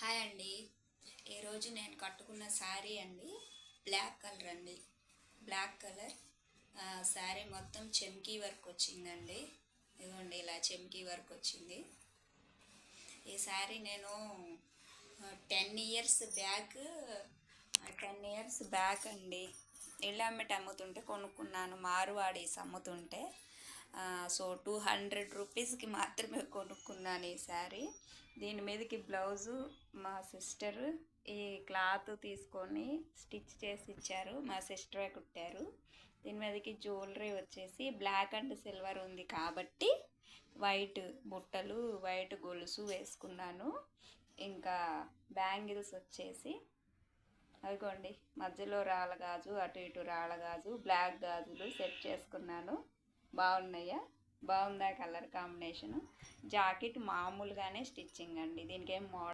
Hi అండి. ఈరోజు నేను కట్టుకున్న శారీ అండి, బ్లాక్ కలర్ అండి. బ్లాక్ కలర్ శారీ మొత్తం చెమ్కీ వర్క్ వచ్చిందండి. ఇదిగోండి, ఇలా చెమ్కీ వర్క్ వచ్చింది. ఈ శారీ నేను 10 ఇయర్స్ బ్యాక్ 10 ఇయర్స్ బ్యాక్ అండి ఇళ్ళమ్మట అమ్ముతుంటే కొనుక్కున్నాను. మార్వాడీస్ అమ్ముతుంటే సో 200 రూపీస్కి మాత్రమే కొనుక్కున్నాను ఈ శారీ. దీని మీదకి బ్లౌజు మా సిస్టర్ ఈ క్లాత్ తీసుకొని స్టిచ్ చేసి ఇచ్చారు. మా సిస్టరే కుట్టారు. దీని మీదకి జ్యువెలరీ వచ్చేసి బ్లాక్ అండ్ సిల్వర్ ఉంది కాబట్టి వైట్ బుట్టలు, వైట్ గొలుసు వేసుకున్నాను. ఇంకా బ్యాంగిల్స్ వచ్చేసి అదిగోండి, మధ్యలో రాళ్ళగాజు, అటు ఇటు రాళ్ళగాజు, బ్లాక్ గాజులు సెట్ చేసుకున్నాను. బాగున్నాయా? బాగుందా కలర్ కాంబినేషను? జాకెట్ మామూలుగానే స్టిచ్చింగ్ అండి, దీనికి ఏం